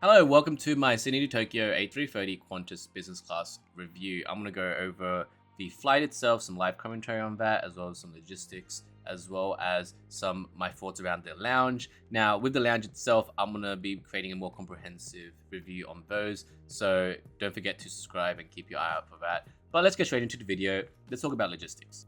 Hello, welcome to my Sydney to Tokyo A330 Qantas Business Class review. I'm going to go over the flight itself, some live commentary on that, as well as some logistics, as well as my thoughts around the lounge. Now, with the lounge itself, I'm going to be creating a more comprehensive review on those, so don't forget to subscribe and keep your eye out for that. But let's get straight into the video. Let's talk about logistics.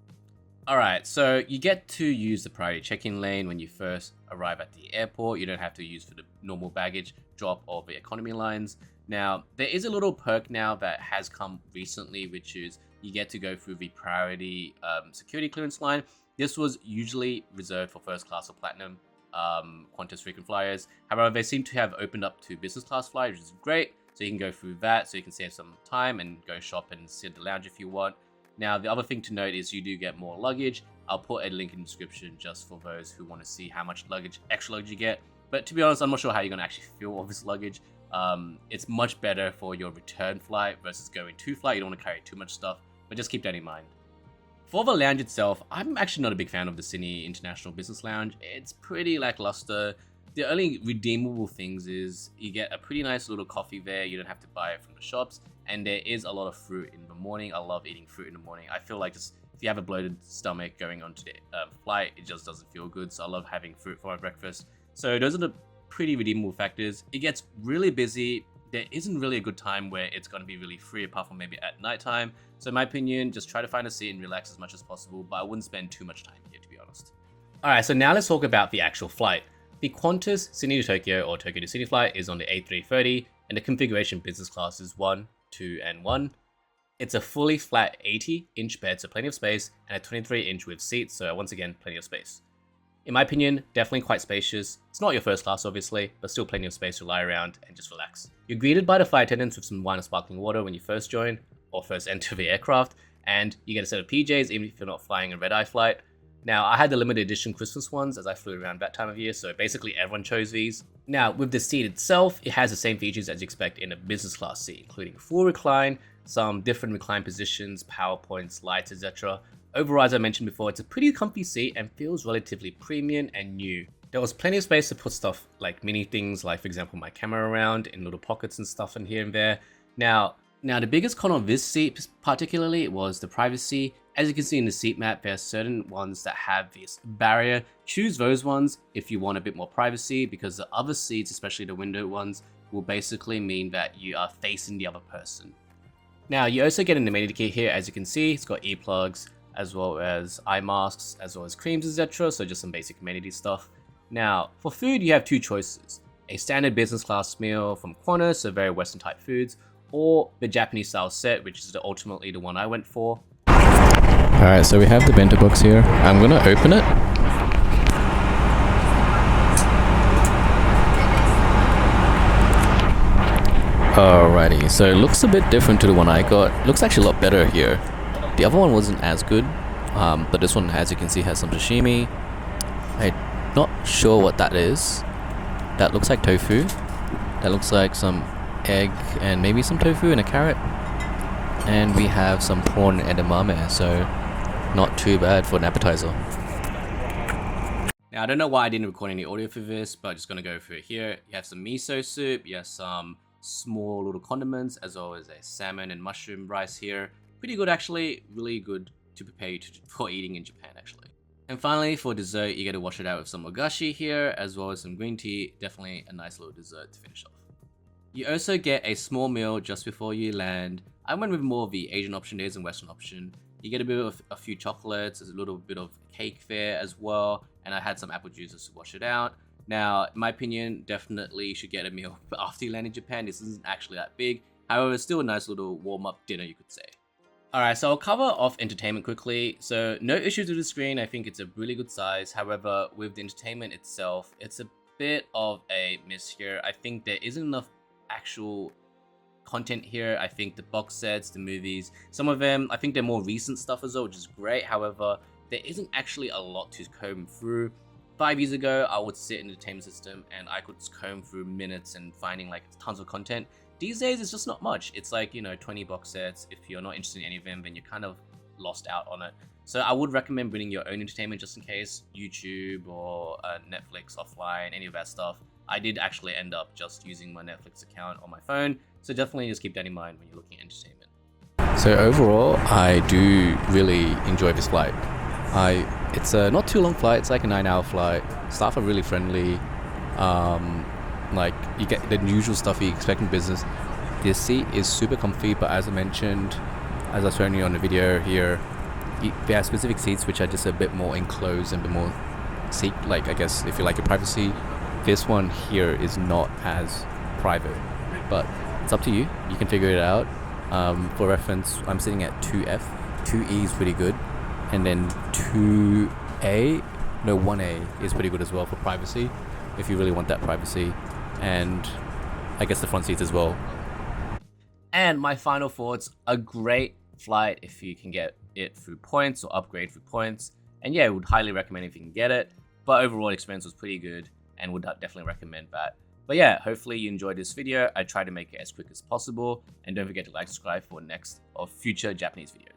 Alright, so you get to use the priority check-in lane when you first arrive at the airport. You don't have to use for the normal baggage drop or the economy lines. Now, there is a little perk now that has come recently, which is you get to go through the priority security clearance line. This was usually reserved for first class or platinum Qantas frequent flyers. However, they seem to have opened up to business class flyers, which is great. So you can go through that, so you can save some time and go shop and sit at the lounge if you want. Now, the other thing to note is you do get more luggage. I'll put a link in the description just for those who want to see how much extra luggage you get. But to be honest, I'm not sure how you're going to actually feel all this luggage. It's much better for your return flight versus going to flight. You don't want to carry too much stuff, but just keep that in mind. For the lounge itself, I'm actually not a big fan of the Sydney International Business Lounge. It's pretty lackluster. The only redeemable things is you get a pretty nice little coffee there. You don't have to buy it from the shops. And there is a lot of fruit in the morning. I love eating fruit in the morning. I feel like just if you have a bloated stomach going onto the flight, it just doesn't feel good. So I love having fruit for my breakfast. So those are the pretty redeemable factors. It gets really busy. There isn't really a good time where it's going to be really free apart from maybe at nighttime. So in my opinion, just try to find a seat and relax as much as possible. But I wouldn't spend too much time here, to be honest. All right, so now let's talk about the actual flight. The Qantas Sydney to Tokyo or Tokyo to Sydney flight is on the A330 and the configuration business class is 1, 2, and 1. It's a fully flat 80-inch bed, so plenty of space, and a 23-inch with seats, so once again, plenty of space. In my opinion, definitely quite spacious. It's not your first class, obviously, but still plenty of space to lie around and just relax. You're greeted by the flight attendants with some wine and sparkling water when you first join or first enter the aircraft, and you get a set of PJs even if you're not flying a red-eye flight. Now, I had the limited edition Christmas ones as I flew around that time of year, so basically everyone chose these. Now, with the seat itself, it has the same features as you expect in a business class seat, including full recline, some different recline positions, power points, lights, etc. Overall, as I mentioned before, it's a pretty comfy seat and feels relatively premium and new. There was plenty of space to put stuff like mini things, like for example my camera around in little pockets and stuff in here and there. Now the biggest con of this seat particularly was the privacy. As you can see in the seat map, there are certain ones that have this barrier. Choose those ones if you want a bit more privacy, because the other seats, especially the window ones, will basically mean that you are facing the other person. Now, you also get an amenity kit here. As you can see, it's got earplugs, as well as eye masks, as well as creams, etc. So just some basic amenity stuff. Now, for food, you have two choices. A standard business class meal from Qantas, so very Western type foods, or the Japanese style set, which is ultimately the one I went for. Alright, so we have the bento box here. I'm gonna open it. Alrighty, so it looks a bit different to the one I got. Looks actually a lot better here. The other one wasn't as good, but this one, as you can see, has some sashimi. I'm not sure what that is. That looks like tofu. That looks like some egg and maybe some tofu and a carrot. And we have some prawn edamame, so not too bad for an appetizer. Now, I don't know why I didn't record any audio for this, but I'm just going to go through it here. You have some miso soup, you have some small little condiments, as well as a salmon and mushroom rice here. Pretty good, actually. Really good to prepare you for eating in Japan, actually. And finally, for dessert, you get to wash it out with some ogashi here, as well as some green tea. Definitely a nice little dessert to finish off. You also get a small meal just before you land. I went with more of the Asian option, there is a Western option. You get a bit of a few chocolates, there's a little bit of cake there as well, and I had some apple juices to wash it out. Now, in my opinion, definitely you should get a meal after you land in Japan. This isn't actually that big. However, it's still a nice little warm-up dinner, you could say. Alright, so I'll cover off entertainment quickly. So, no issues with the screen. I think it's a really good size. However, with the entertainment itself, it's a bit of a miss here. I think there isn't enough actual content here. I think the box sets, the movies, some of them, I think they're more recent stuff as well, which is great. However, there isn't actually a lot to comb through. 5 years ago, I would sit in the entertainment system and I could comb through minutes and finding like tons of content. These days, it's just not much. It's like, 20 box sets. If you're not interested in any of them, then you're kind of lost out on it. So I would recommend bringing your own entertainment just in case. YouTube or Netflix offline, any of that stuff. I did actually end up just using my Netflix account on my phone. So definitely just keep that in mind when you're looking at entertainment. So overall, I do really enjoy this flight. It's a not too long flight. It's like a 9-hour flight. Staff are really friendly. Like you get the usual stuff you expect in business. The seat is super comfy, but as I mentioned, as I was showing you on the video here, there are specific seats which are just a bit more enclosed and a bit more seat, like I guess if you like your privacy. This one here is not as private, but it's up to you. You can figure it out. For reference, I'm sitting at 2F. 2E is pretty good, and then 1A is pretty good as well for privacy, if you really want that privacy, and I guess the front seats as well. And my final thoughts: a great flight if you can get it through points or upgrade through points. And yeah, would highly recommend if you can get it. But overall experience was pretty good and would definitely recommend that. But yeah, hopefully you enjoyed this video. I tried to make it as quick as possible. And don't forget to like, subscribe for next or future Japanese videos.